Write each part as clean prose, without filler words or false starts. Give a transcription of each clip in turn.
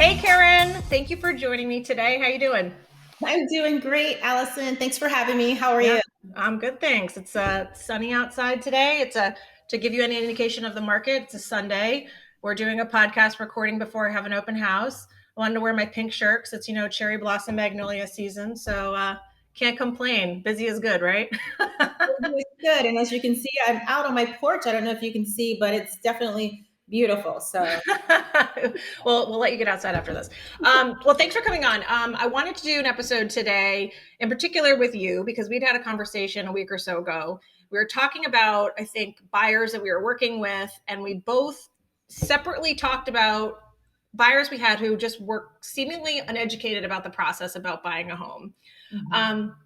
Hey, Karen. Thank you for joining me today. How you doing? I'm doing great, Allison. Thanks for having me. How are Yeah, you? I'm good, thanks. It's sunny outside today. To give you any indication of the market, it's a Sunday. We're doing a podcast recording before I have an open house. I wanted to wear my pink shirt because it's, cherry blossom magnolia season. So can't complain. Busy is good, right? It's good. And as you can see, I'm out on my porch. I don't know if you can see, but it's definitely beautiful. So, Well, we'll let you get outside after this. Well, thanks for coming on. I wanted to do an episode today, in particular with you, because we'd had a conversation a week or so ago. We were talking about, I think, buyers that we were working with, and we both separately talked about buyers we had who just were seemingly uneducated about the process about buying a home. mhm, Um,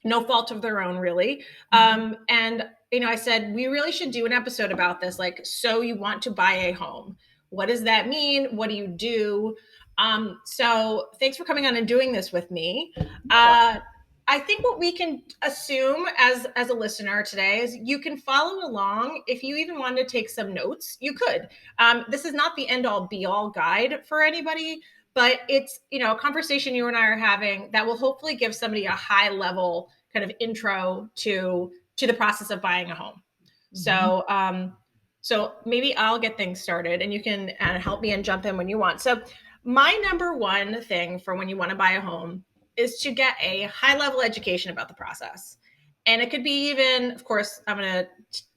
no fault of their own, really. mhm. And I said we really should do an episode about this. Like, so you want to buy a home? What does that mean? What do you do? So thanks for coming on and doing this with me. I think what we can assume as a listener today is you can follow along. If you even wanted to take some notes, you could. This is not the end all be all guide for anybody, but it's a conversation you and I are having that will hopefully give somebody a high level kind of intro to the process of buying a home. Mhm. So maybe I'll get things started and you can help me and jump in when you want. So my number one thing for when you want to buy a home is to get a high level education about the process. And it could be even, of course, I'm going to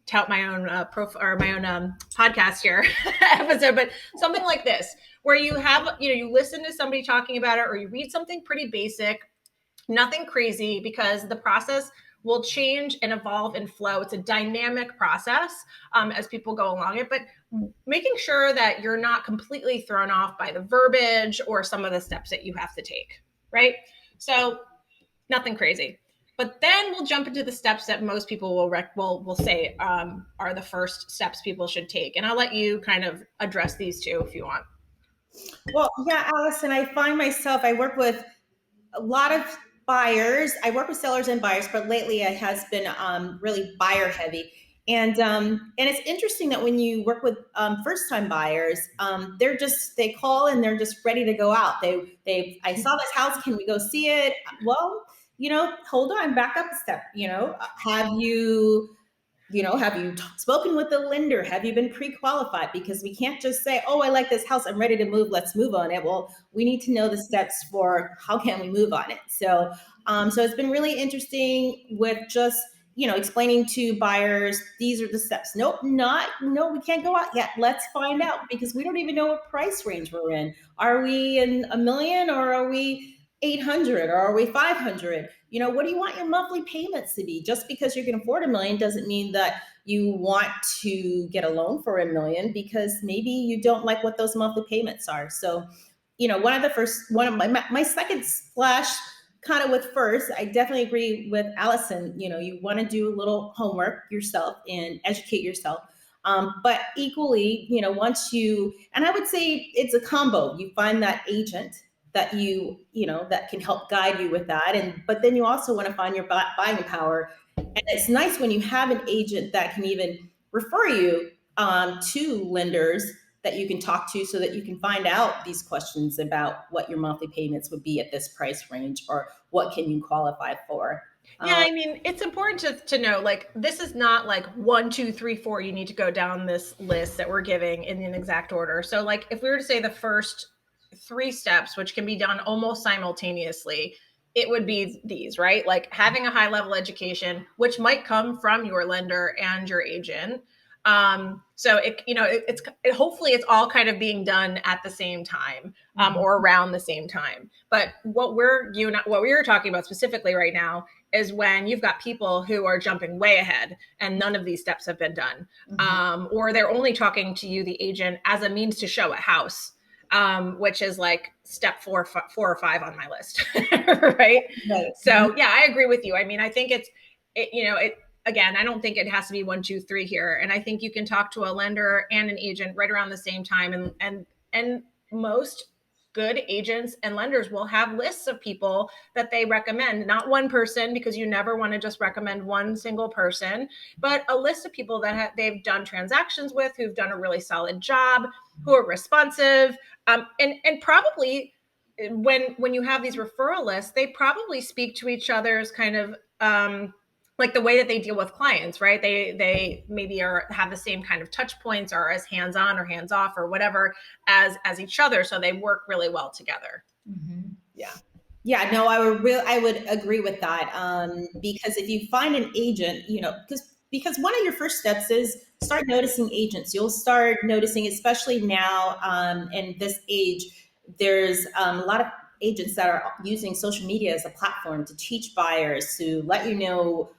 tout my own or my own podcast here episode, but something like this, where you have, you listen to somebody talking about it or you read something pretty basic, nothing crazy, because the process will change and evolve and flow. It's a dynamic process as people go along it, but making sure that you're not completely thrown off by the verbiage or some of the steps that you have to take, right? So nothing crazy. But then we'll jump into the steps that most people will say are the first steps people should take, and I'll let you kind of address these two if you want. Well, yeah, Allison, I find myself, I work with a lot of buyers. I work with sellers and buyers, but lately it has been really buyer heavy. And it's interesting that when you work with first time buyers, they call and they're just ready to go out. I saw this house. Can we go see it? Well, hold on, back up a step. Have you spoken with the lender? Have you been pre-qualified? Because we can't just say, oh, I like this house, I'm ready to move, let's move on it. Well, we need to know the steps for how can we move on it. So it's been really interesting with just explaining to buyers, these are the steps. Nope, not no, we can't go out yet. Let's find out, because we don't even know what price range we're in. Are we in a million, or are we 800, or are we 500? What do you want your monthly payments to be? Just because you can afford a million doesn't mean that you want to get a loan for a million, because maybe you don't like what those monthly payments are. So, one of my second splash, kind of with first, I definitely agree with Allison. You want to do a little homework yourself and educate yourself. But equally, and I would say it's a combo. You find that agent that that can help guide you with that, but then you also want to find your buying power. And it's nice when you have an agent that can even refer you to lenders that you can talk to, so that you can find out these questions about what your monthly payments would be at this price range, or what can you qualify for. Yeah, um, I mean, it's important to know, like, this is not like one, two, three, four. You need to go down this list that we're giving in an exact order. So, like, if we were to say the first three steps, which can be done almost simultaneously, it would be these, right? Like having a high level education, which might come from your lender and your agent. So hopefully it's all kind of being done at the same time, or around the same time. But what we are talking about specifically right now is when you've got people who are jumping way ahead and none of these steps have been done, mhm. or they're only talking to you, the agent, as a means to show a house, which is like step four or five on my list, right? Right. So yeah, I agree with you. I mean, I think it again, I don't think it has to be one, two, three here, and I think you can talk to a lender and an agent right around the same time, and most good agents and lenders will have lists of people that they recommend, not one person, because you never want to just recommend one single person, but a list of people that they've done transactions with, who've done a really solid job, who are responsive, and probably when you have these referral lists, they probably speak to each other's kind of like the way that they deal with clients, right? They maybe have the same kind of touch points, or as hands on or hands off or whatever as each other, so they work really well together. Mm-hmm. Yeah. Yeah, no, I would agree with that. Because if you find an agent, because one of your first steps is start noticing agents. You'll start noticing, especially now, in this age, there's a lot of agents that are using social media as a platform to teach buyers, to let you know,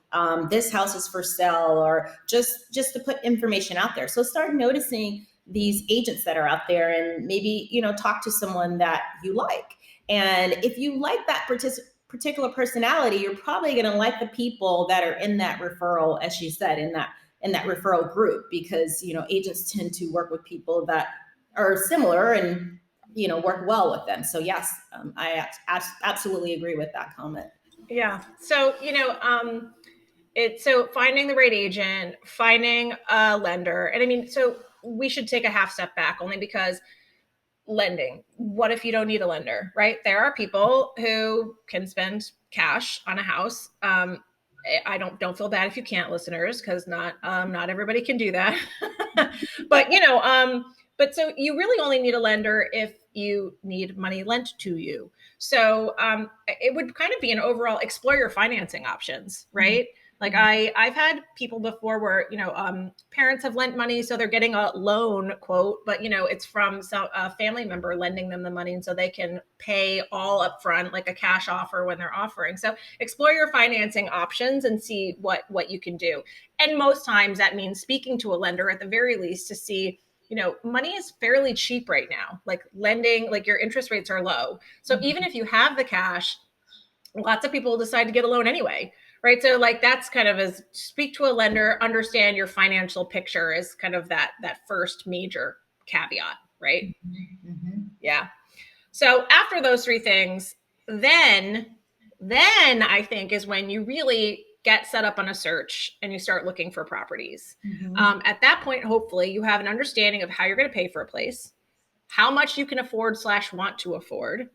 this house is for sale, or just to put information out there. So start noticing these agents that are out there, and maybe talk to someone that you like. And if you like that particular personality, you're probably going to like the people that are in that referral, as she said, in that referral group, because agents tend to work with people that are similar, and work well with them. So yes, I absolutely agree with that comment. Yeah. So it's so finding the right agent, finding a lender, and I mean, so we should take a half step back, only because lending, what if you don't need a lender, right? There are people who can spend cash on a house. I don't feel bad if you can't, listeners, because not everybody can do that. but but so you really only need a lender if you need money lent to you. So it would kind of be an overall explore your financing options, right? Like I've had people before where parents have lent money, so they're getting a loan quote, but it's from a family member lending them the money, and so they can pay all up front, like a cash offer when they're offering. So explore your financing options and see what you can do. And most times that means speaking to a lender at the very least to see, money is fairly cheap right now. Like lending, like your interest rates are low. So even if you have the cash, lots of people will decide to get a loan anyway, right? So like that's kind of as speak to a lender, understand your financial picture is kind of that first major caveat, right? Mm-hmm. Yeah. So after those three things, then I think is when you really get set up on a search and you start looking for properties. Mm-hmm. At that point, hopefully, you have an understanding of how you're going to pay for a place, how much you can afford / want to afford.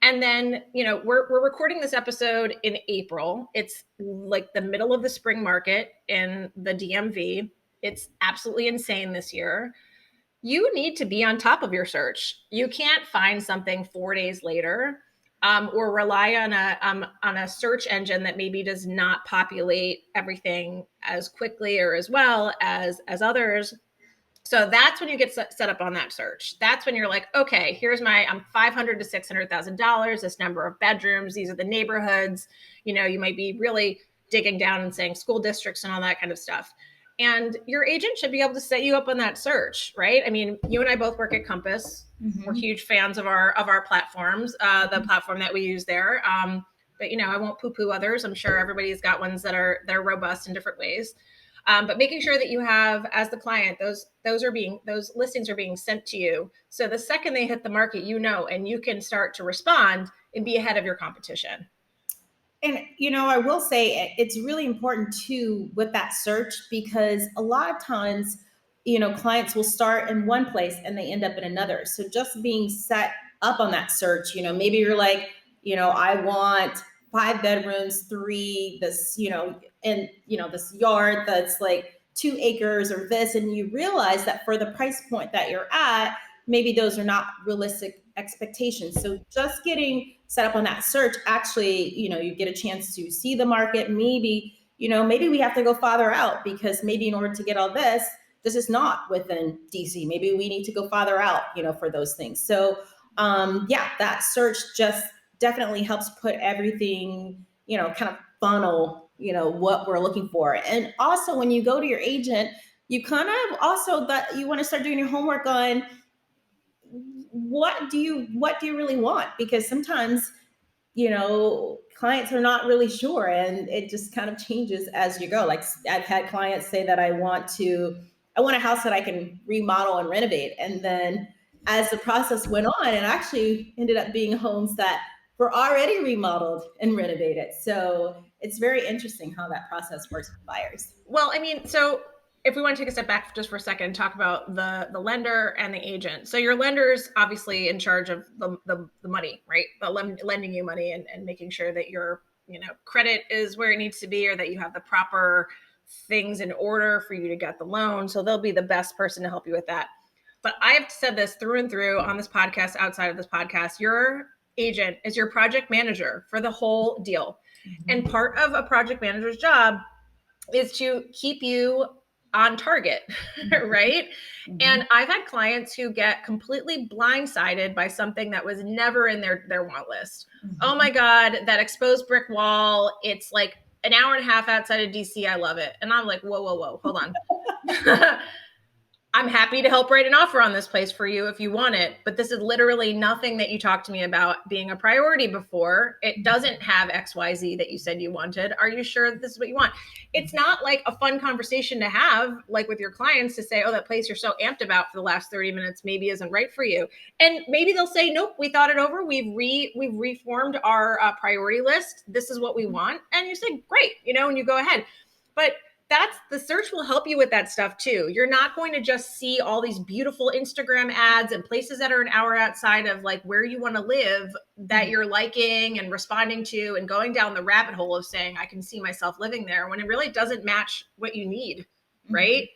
And then, we're recording this episode in April. It's like the middle of the spring market in the DMV. It's absolutely insane this year. You need to be on top of your search. You can't find something 4 days later, or rely on a search engine that maybe does not populate everything as quickly or as well as others. So that's when you get set up on that search. That's when you're like, okay, I'm $500,000 to $600,000. This number of bedrooms. These are the neighborhoods. You might be really digging down and saying school districts and all that kind of stuff. And your agent should be able to set you up on that search, right? I mean, you and I both work at Compass. We're huge fans of our platforms, the platform that we use there. But I won't poo-poo others. I'm sure everybody's got ones that are robust in different ways. But making sure that you have, as the client, those listings are being sent to you. So the second they hit the market, and you can start to respond and be ahead of your competition. And I will say it's really important too with that search, because a lot of times, clients will start in one place and they end up in another. So just being set up on that search, maybe you're like, I want 5 bedrooms, three, this, and this yard that's like 2 acres or this, and you realize that for the price point that you're at, maybe those are not realistic expectations. So just getting set up on that search, actually, you get a chance to see the market. Maybe we have to go farther out, because maybe in order to get all this is not within DC. Maybe we need to go farther out, for those things. So yeah, that search just definitely helps put everything, kind of funnel, what we're looking for. And also when you go to your agent, you kind of also that you want to start doing your homework on what do you really want, because sometimes clients are not really sure, and it just kind of changes as you go. Like I've had clients say that I want a house that I can remodel and renovate, and then as the process went on, it actually ended up being homes that were already remodeled and renovated. So it's very interesting how that process works with buyers. Well, I mean, so if we want to take a step back just for a second, talk about the lender and the agent. So your lender's obviously in charge of the money, right? Lending you money and making sure that your credit is where it needs to be, or that you have the proper things in order for you to get the loan. So they'll be the best person to help you with that. But I've said this through and through on this podcast, outside of this podcast, your agent is your project manager for the whole deal. Mm-hmm. And part of a project manager's job is to keep you on target, right? Mm-hmm. And I've had clients who get completely blindsided by something that was never in their want list. Mm-hmm. Oh my God, that exposed brick wall, it's like an hour and a half outside of DC. I love it. And I'm like, whoa, hold on. I'm happy to help write an offer on this place for you if you want it, but this is literally nothing that you talked to me about being a priority before. It doesn't have XYZ that you said you wanted. Are you sure that this is what you want? It's not like a fun conversation to have, like with your clients, to say, oh, that place you're so amped about for the last 30 minutes maybe isn't right for you. And maybe they'll say, nope, we thought it over. We've reformed our priority list. This is what we want. And you say, great, and you go ahead. But the search will help you with that stuff too. You're not going to just see all these beautiful Instagram ads and places that are an hour outside of like where you want to live that you're liking and responding to and going down the rabbit hole of saying, I can see myself living there, when it really doesn't match what you need. Right.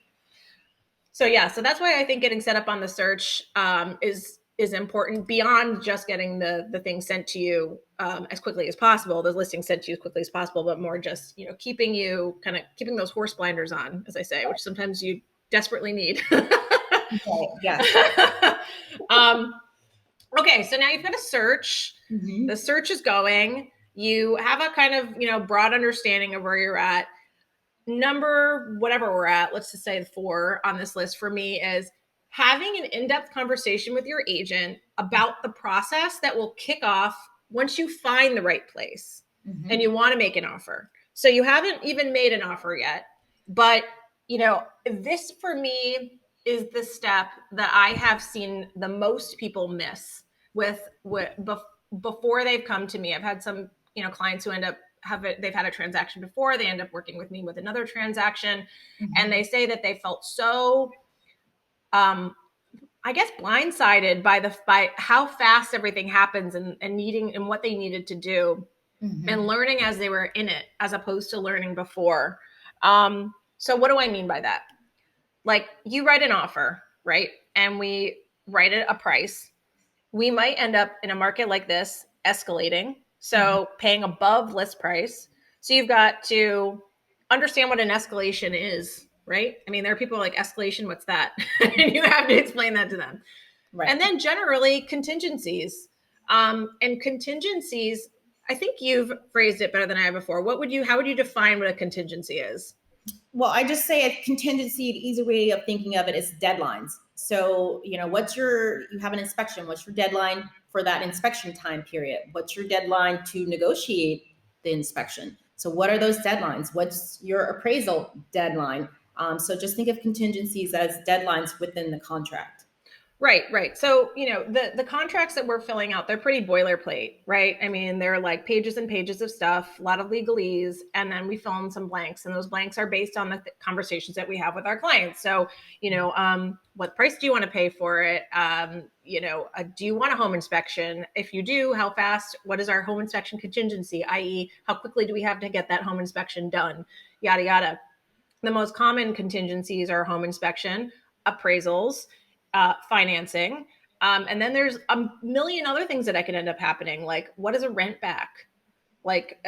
Mm-hmm. So that's why I think getting set up on the search is important, beyond just getting the thing sent to you as quickly as possible, the listing sent to you as quickly as possible, but more just, keeping those horse blinders on, as I say, which sometimes you desperately need. Okay, yes. Okay, so now you've got a search. Mm-hmm. The search is going. You have a kind of, broad understanding of where you're at. Number, whatever we're at, let's just say 4 on this list for me is having an in-depth conversation with your agent about the process that will kick off once you find the right place. Mm-hmm. And you want to make an offer. So you haven't even made an offer yet, but this for me is the step that I have seen the most people miss before they've come to me. I've had some, clients who end up they've had a transaction before, they end up working with me with another transaction. Mm-hmm. And they say that they felt so I guess blindsided by how fast everything happens and needing and what they needed to do. Mm-hmm. And learning as they were in it, as opposed to learning before. So what do I mean by that? Like, you write an offer, right? And we write a price. We might end up in a market like this escalating. So paying above list price. So you've got to understand what an escalation is, right? I mean, there are people like, escalation, what's that? And you have to explain that to them. Right. And then generally contingencies. And contingencies, I think you've phrased it better than I have before. How would you define what a contingency is? Well, I just say a contingency, the easy way of thinking of it is deadlines. So, you have an inspection. What's your deadline for that inspection time period? What's your deadline to negotiate the inspection? So what are those deadlines? What's your appraisal deadline? So just think of contingencies as deadlines within the contract. Right. So, the contracts that we're filling out, they're pretty boilerplate, right? I mean, they're like pages and pages of stuff, a lot of legalese, and then we fill in some blanks. And those blanks are based on the conversations that we have with our clients. So, what price do you want to pay for it? Do you want a home inspection? If you do, how fast? What is our home inspection contingency? I.e., how quickly do we have to get that home inspection done? Yada, yada. The most common contingencies are home inspection, appraisals, financing. And then there's a million other things that can end up happening. Like, what is a rent back? Like,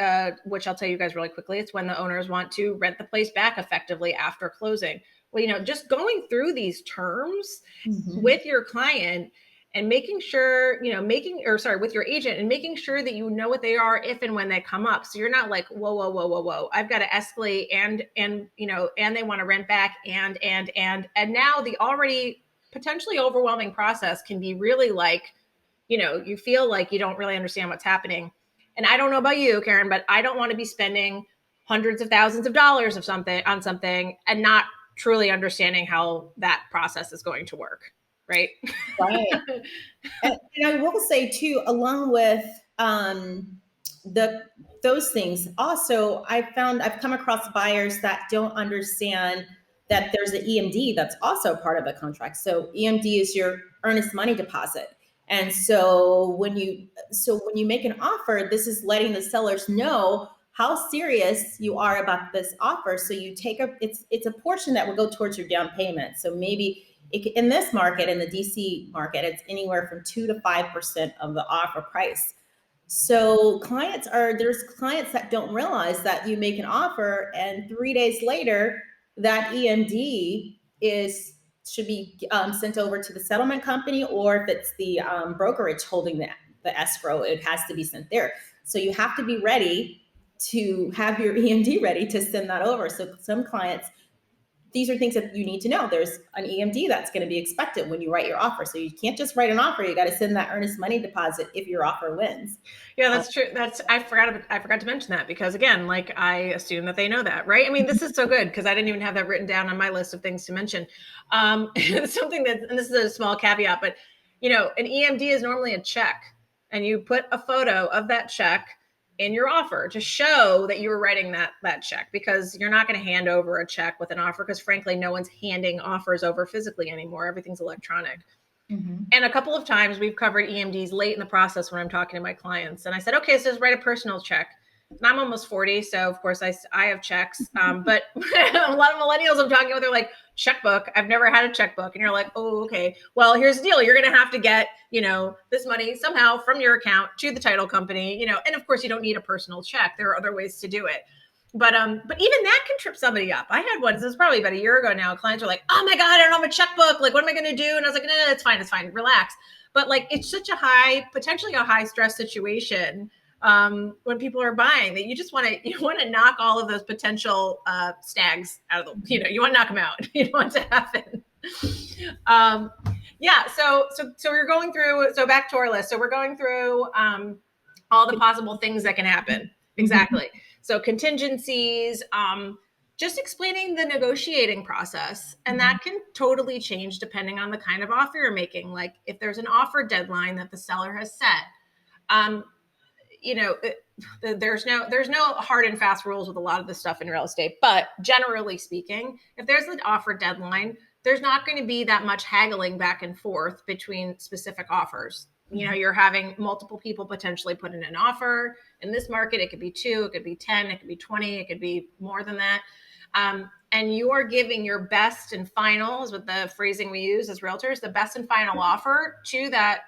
which I'll tell you guys really quickly. It's when the owners want to rent the place back effectively after closing. Well, just going through these terms with your client and making sure, with your agent, and making sure that you know what they are if and when they come up. So you're not like, whoa, I've got to escalate and they want to rent back and now the already potentially overwhelming process can be really like, you feel like you don't really understand what's happening. And I don't know about you, Karen, but I don't want to be spending hundreds of thousands of dollars on something and not truly understanding how that process is going to work. right? Right. And I will say too, along with the those things, also I've come across buyers that don't understand that there's an EMD that's also part of the contract. So EMD is your earnest money deposit. And so when you make an offer, this is letting the sellers know how serious you are about this offer. So you take it's a portion that will go towards your down payment. So maybe in this market, in the DC market, it's anywhere from 2 to 5% of the offer price. So there's clients that don't realize that you make an offer and 3 days later that EMD is should be sent over to the settlement company, or if it's the brokerage holding the escrow, it has to be sent there. So you have to be ready to have your EMD ready to send that over. So some clients, these are things that you need to know. There's an EMD that's going to be expected when you write your offer. So you can't just write an offer. You got to send that earnest money deposit if your offer wins. Yeah, that's true. I forgot to mention that because again, like I assume that they know that, right? I mean, this is so good because I didn't even have that written down on my list of things to mention. Something that, and this is a small caveat, but an EMD is normally a check, and you put a photo of that check in your offer to show that you were writing that check, because you're not going to hand over a check with an offer, because frankly, no one's handing offers over physically anymore. Everything's electronic. Mm-hmm. And a couple of times we've covered EMDs late in the process when I'm talking to my clients. And I said, okay, so just write a personal check. And I'm almost 40, so of course I have checks. But a lot of millennials I'm talking with are like, checkbook. I've never had a checkbook. And you're like, oh, okay. Well, here's the deal. You're going to have to get, this money somehow from your account to the title company, and of course you don't need a personal check. There are other ways to do it. But even that can trip somebody up. I had one, this was probably about a year ago now. Clients are like, oh my God, I don't have a checkbook. Like, what am I going to do? And I was like, no, it's fine. Relax. But like, it's such potentially a high stress situation when people are buying, that you want to knock all of those potential snags out of you want to knock them out. You don't want to happen. um, yeah. So we're going through, so back to our list. So we're going through all the possible things that can happen. Exactly. So contingencies, just explaining the negotiating process. And that can totally change depending on the kind of offer you're making. Like if there's an offer deadline that the seller has set, um, there's no hard and fast rules with a lot of this stuff in real estate. But generally speaking, if there's an offer deadline, there's not going to be that much haggling back and forth between specific offers. You're having multiple people potentially put in an offer. In this market, it could be 2, it could be 10, it could be 20, it could be more than that. And you are giving your best and final, is what the phrasing we use as realtors, the best and final offer to that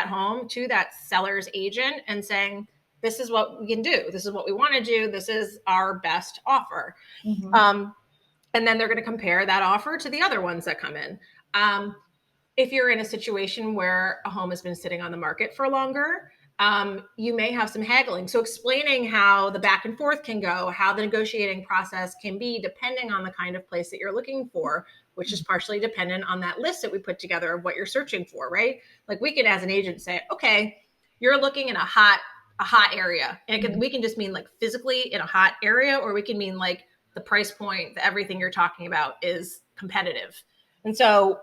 home, to that seller's agent, and saying, this is what we can do. This is what we want to do. This is our best offer. Mm-hmm. And then they're going to compare that offer to the other ones that come in. If you're in a situation where a home has been sitting on the market for longer, you may have some haggling. So explaining how the back and forth can go, how the negotiating process can be depending on the kind of place that you're looking for, which is partially dependent on that list that we put together of what you're searching for, right? Like we could, as an agent, say, okay, you're looking in a hot area. And we can just mean like physically in a hot area, or we can mean like the price point, everything you're talking about is competitive. And so,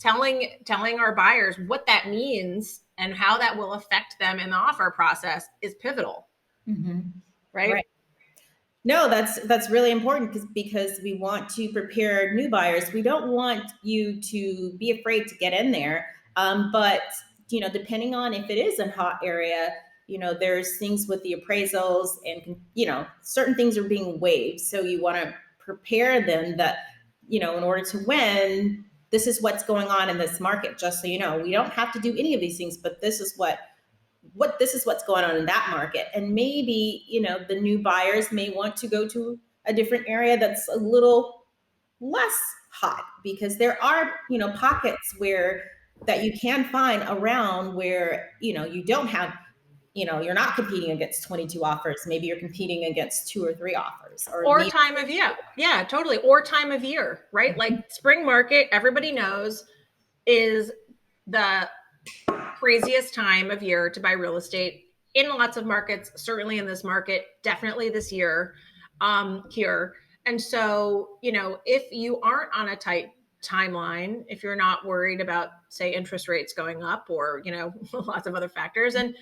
telling our buyers what that means and how that will affect them in the offer process is pivotal. Mm-hmm. Right? Right. No, that's really important because we want to prepare new buyers. We don't want you to be afraid to get in there. But depending on if it is a hot area, there's things with the appraisals, and certain things are being waived. So you want to prepare them that in order to win, this is what's going on in this market. Just so you know, we don't have to do any of these things, but this is what's going on in that market. And maybe the new buyers may want to go to a different area that's a little less hot, because there are pockets where that you can find around where you don't have you're not competing against 22 offers. Maybe you're competing against 2 or 3 offers, or Or maybe. time of year. Yeah, totally. Or time of year, right? Like spring market, everybody knows, is the craziest time of year to buy real estate in lots of markets, certainly in this market, definitely this year here. And so, if you aren't on a tight timeline, if you're not worried about, say, interest rates going up or, lots of other factors, and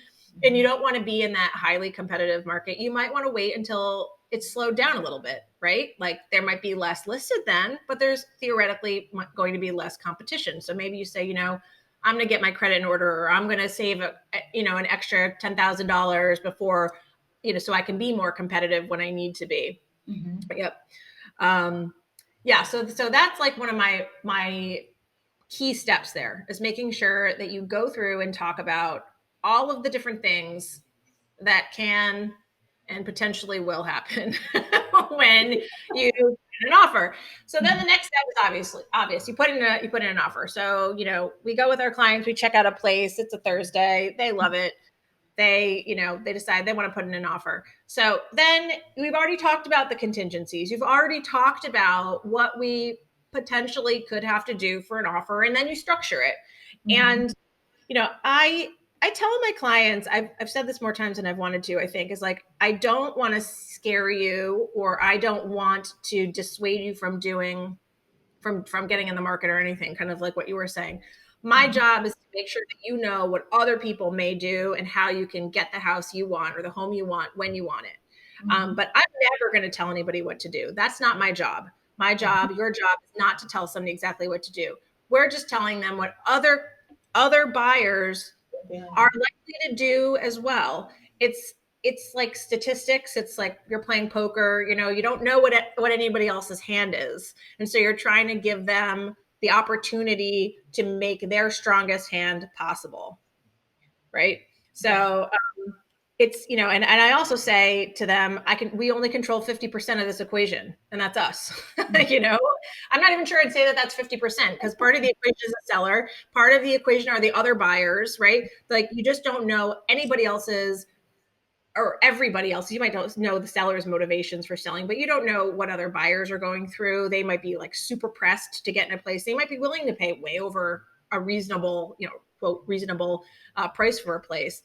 you don't want to be in that highly competitive market, you might want to wait until it's slowed down a little bit, right? Like there might be less listed then, but there's theoretically going to be less competition. So maybe you say, I'm going to get my credit in order, or I'm going to save an extra $10,000 before, so I can be more competitive when I need to be. Mm-hmm. Yep. Yeah. So that's like one of my key steps there, is making sure that you go through and talk about all of the different things that can and potentially will happen when you get an offer. So then the next step is obvious. You put in an offer. So, we go with our clients, we check out a place. It's a Thursday. They love it. They decide they want to put in an offer. So then we've already talked about the contingencies. You've already talked about what we potentially could have to do for an offer, and then you structure it. Mm-hmm. And, I tell my clients, I've said this more times than I've wanted to, I think, is like, I don't want to scare you, or I don't want to dissuade you from getting in the market or anything, kind of like what you were saying. My job is to make sure that you know what other people may do and how you can get the house you want or the home you want when you want it. But I'm never going to tell anybody what to do. That's not my job. My job, your job, is not to tell somebody exactly what to do. We're just telling them what other buyers Yeah. are likely to do as well. It's like statistics. It's like you're playing poker. You don't know what anybody else's hand is, and so you're trying to give them the opportunity to make their strongest hand possible, right? Yeah. So it's and I also say to them, we only control 50% of this equation, and that's us. I'm not even sure I'd say that that's 50%, because part of the equation is the seller, part of the equation are the other buyers, right? Like you just don't know anybody else's or everybody else. You might not know the seller's motivations for selling, but you don't know what other buyers are going through. They might be like super pressed to get in a place. They might be willing to pay way over a reasonable, quote, reasonable price for a place.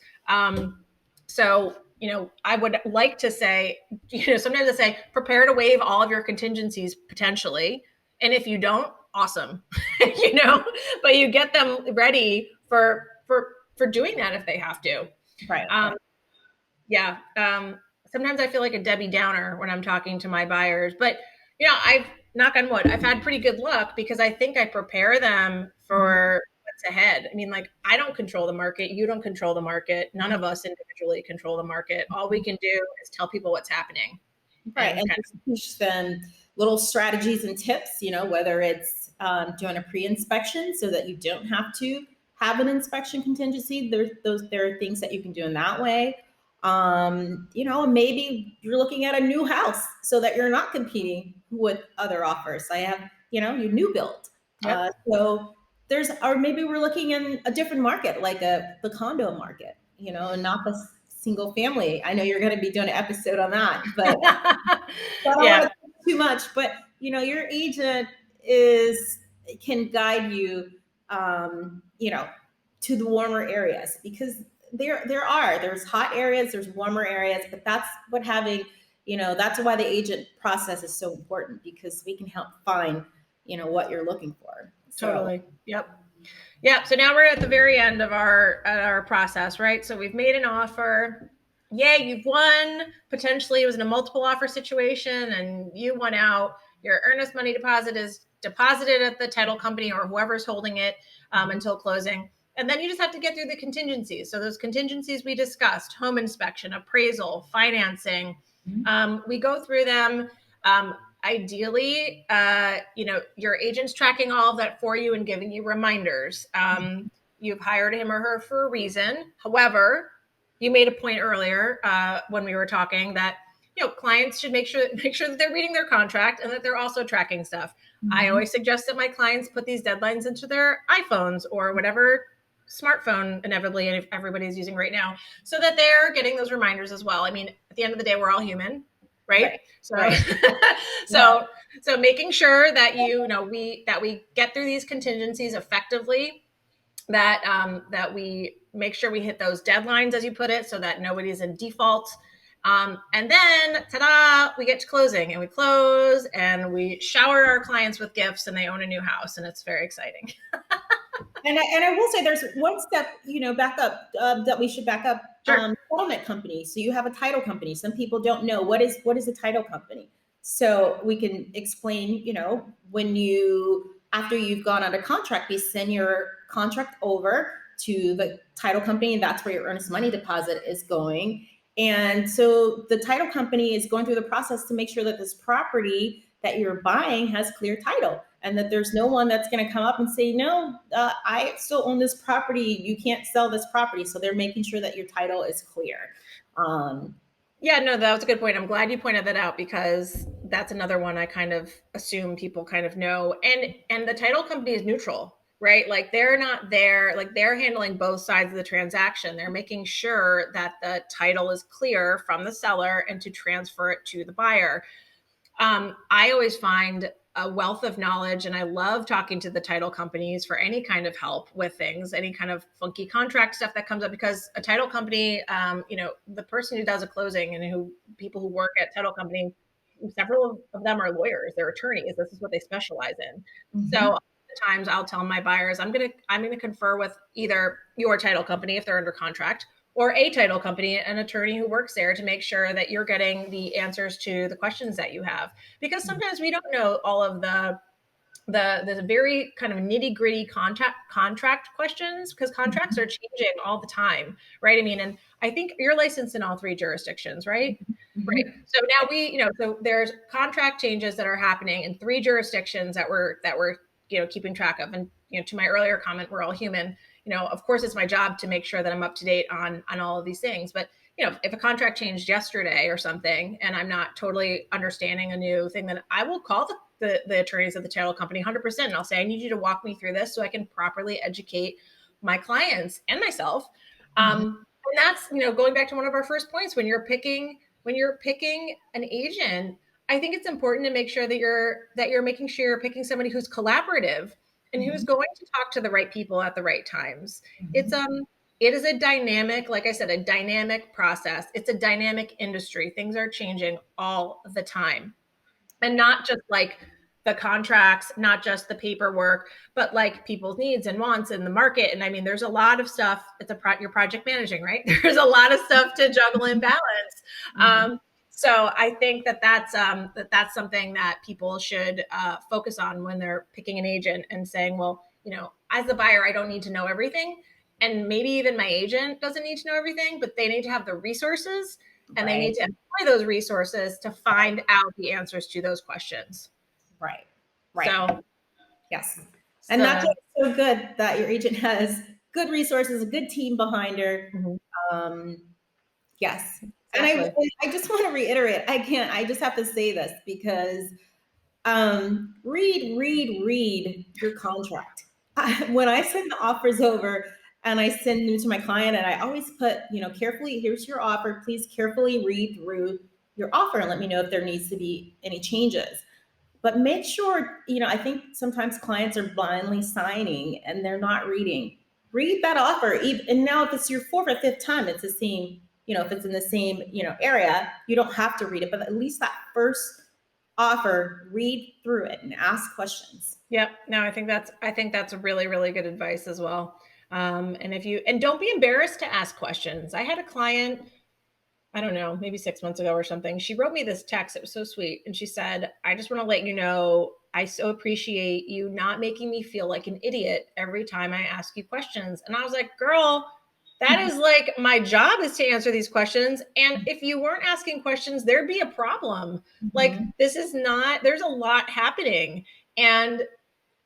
So, I would like to say, sometimes I say, prepare to waive all of your contingencies potentially. And if you don't, awesome, but you get them ready for doing that if they have to. Right. Yeah. Sometimes I feel like a Debbie Downer when I'm talking to my buyers, but I've, knock on wood, I've had pretty good luck because I think I prepare them for what's ahead. I mean, like, I don't control the market. You don't control the market. None of us individually control the market. All we can do is tell people what's happening. Right. And just teach them little strategies and tips, whether it's doing a pre-inspection so that you don't have to have an inspection contingency. There are things that you can do in that way. Maybe you're looking at a new house so that you're not competing with other offers. I have, your new build. Yep. Or maybe we're looking in a different market, like the condo market, and not the single family. I know you're going to be doing an episode on that, but so I don't want to think too much. But your agent can guide you, to the warmer areas, because there's hot areas, there's warmer areas, but that's what having, that's why the agent process is so important, because we can help find, what you're looking for. So, Totally. Yep. Yeah. So now we're at the very end of our process, right? So we've made an offer. Yay, you've won. Potentially it was in a multiple offer situation and you won out. Your earnest money deposit is deposited at the title company or whoever's holding it until closing. And then you just have to get through the contingencies. So those contingencies we discussed: home inspection, appraisal, financing. We go through them. Ideally, your agent's tracking all of that for you and giving you reminders. You've hired him or her for a reason. However, you made a point earlier when we were talking that clients should make sure that they're reading their contract and that they're also tracking stuff. I always suggest that my clients put these deadlines into their iPhones or whatever smartphone inevitably everybody's using right now, so that they're getting those reminders as well. I mean, at the end of the day, we're all human, right? So, so making sure that we get through these contingencies effectively, that we make sure we hit those deadlines, as you put it, so that nobody's in default. And then, ta-da, we get to closing, and we close and we shower our clients with gifts, and they own a new house, and it's very exciting. And I will say there's one step, back up, that we should back up. Sure. Settlement company. So you have a title company. Some people don't know what is a title company. So we can explain, when after you've gone under contract, you send your contract over to the title company, and that's where your earnest money deposit is going. And so the title company is going through the process to make sure that this property that you're buying has clear title, and that there's no one that's going to come up and say, no, I still own this property. You can't sell this property. So they're making sure that your title is clear. Yeah, no, that was a good point. I'm glad you pointed that out, because that's another one I kind of assume people kind of know. And the title company is neutral, right? Like they're not there, like they're handling both sides of the transaction. They're making sure that the title is clear from the seller and to transfer it to the buyer. I always find a wealth of knowledge, and I love talking to the title companies for any kind of help with things, any kind of funky contract stuff that comes up, because a title company, the person who does a closing and people who work at title company, several of them are lawyers, they're attorneys. This is what they specialize in. So times I'll tell my buyers, I'm gonna confer with either your title company if they're under contract, or a title company, an attorney who works there, to make sure that you're getting the answers to the questions that you have. Because sometimes we don't know all of the very kind of nitty gritty contract questions, because contracts are changing all the time, right? I mean, and I think you're licensed in all three jurisdictions, right? Right. So now so there's contract changes that are happening in three jurisdictions that we're keeping track of. And to my earlier comment, we're all human. Of course, it's my job to make sure that I'm up to date on all of these things. But if a contract changed yesterday or something, and I'm not totally understanding a new thing, then I will call the attorneys at the title company 100%. And I'll say, I need you to walk me through this so I can properly educate my clients and myself. And that's, going back to one of our first points, when you're picking an agent, I think it's important to make sure that you're making sure you're picking somebody who's collaborative and who's going to talk to the right people at the right times. It is a dynamic, like I said, a dynamic process. It's a dynamic industry. Things are changing all the time. And not just like the contracts, not just the paperwork, but like people's needs and wants in the market. And I mean, there's a lot of stuff. You're project managing, right? There's a lot of stuff to juggle and balance. So I think that's something that people should focus on when they're picking an agent, and saying, well, as a buyer, I don't need to know everything. And maybe even my agent doesn't need to know everything, but they need to have the resources, and they need to employ those resources to find out the answers to those questions. Right. So, Yes. And that's so good that your agent has good resources, a good team behind her. Yes. Exactly. And I just want to reiterate, I just have to say this, because read your contract. When I send the offers over and I send them to my client, and I always put, carefully, here's your offer. Please carefully read through your offer and let me know if there needs to be any changes. But make sure, I think sometimes clients are blindly signing and they're not reading. Read that offer. And now if it's your fourth or fifth time, it's the same, if it's in the same, area, you don't have to read it. But at least that first offer, read through it and ask questions. Yep. No, I think that's really, really good advice as well. And don't be embarrassed to ask questions. I had a client, I don't know, maybe 6 months ago or something. She wrote me this text. It was so sweet. And she said, I just want to let you know, I so appreciate you not making me feel like an idiot every time I ask you questions. And I was like, girl, that is like, my job is to answer these questions. And if you weren't asking questions, there'd be a problem. Like, there's a lot happening. And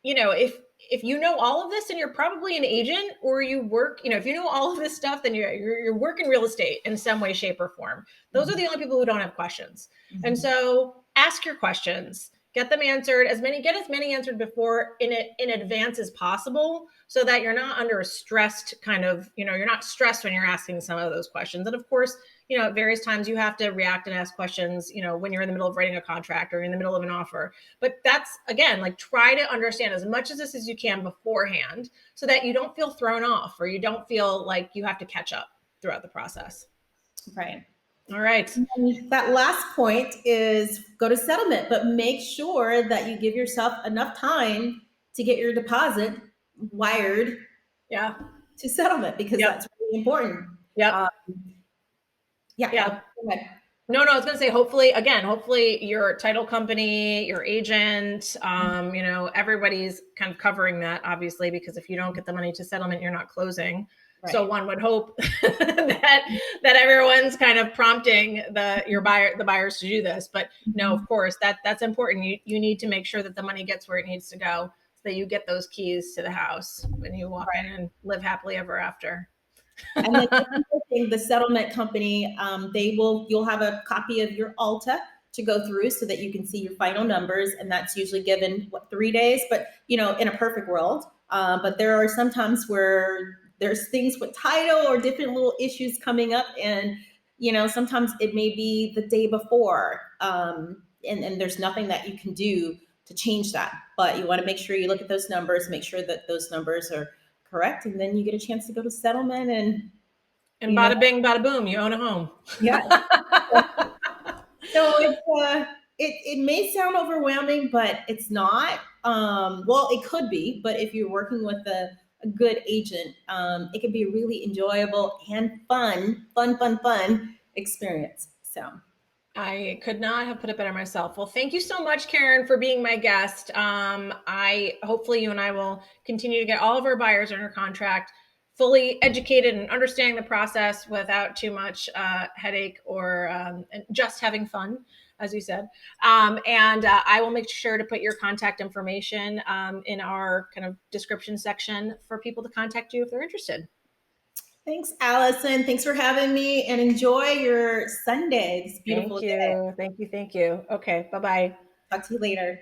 if you know all of this, and you're probably an agent, or you work, if you know all of this stuff, then you're working real estate in some way, shape, or form. Those are the only people who don't have questions. And so ask your questions, get them answered, get as many answered before in advance as possible, so that you're not under a stressed kind of, you're not stressed when you're asking some of those questions. And of course, at various times you have to react and ask questions, when you're in the middle of writing a contract or in the middle of an offer. But that's, again, like, try to understand as much of this as you can beforehand, so that you don't feel thrown off, or you don't feel like you have to catch up throughout the process. Right. All right. And that last point is go to settlement, but make sure that you give yourself enough time to get your deposit wired Yeah. to settlement because Yep. that's really important. Yep. Uh, yeah, Yeah. go ahead. No, no, I was going to say, hopefully, again, hopefully your title company, your agent, everybody's kind of covering that, obviously, because if you don't get the money to settlement, you're not closing. So Right. one would hope that everyone's kind of prompting the buyers to do this. But no, of course, that's important. You need to make sure that the money gets where it needs to go, so that you get those keys to the house when you walk in and live happily ever after. And then one more thing, the settlement company, you'll have a copy of your Alta to go through so that you can see your final numbers. And that's usually given, what, 3 days? But, in a perfect world. But there are some times where there's things with title or different little issues coming up. And, sometimes it may be the day before. And there's nothing that you can do to change that. But you want to make sure you look at those numbers, make sure that those numbers are correct, and then you get a chance to go to settlement and And you know bada bing, bada boom, you own a home. yeah. So it may sound overwhelming, but it's not. Well, it could be, but if you're working with a good agent, it can be a really enjoyable and fun experience. So I could not have put it better myself. Well, thank you so much, Karen, for being my guest. I hopefully you and I will continue to get all of our buyers under contract, fully educated and understanding the process without too much headache or just having fun, as you said. And I will make sure to put your contact information in our kind of description section for people to contact you if they're interested. thanks, Allison. Thanks for having me, and enjoy your Sunday. This beautiful Thank day. you. Thank you. Thank you. Okay. Bye bye. Talk to you later.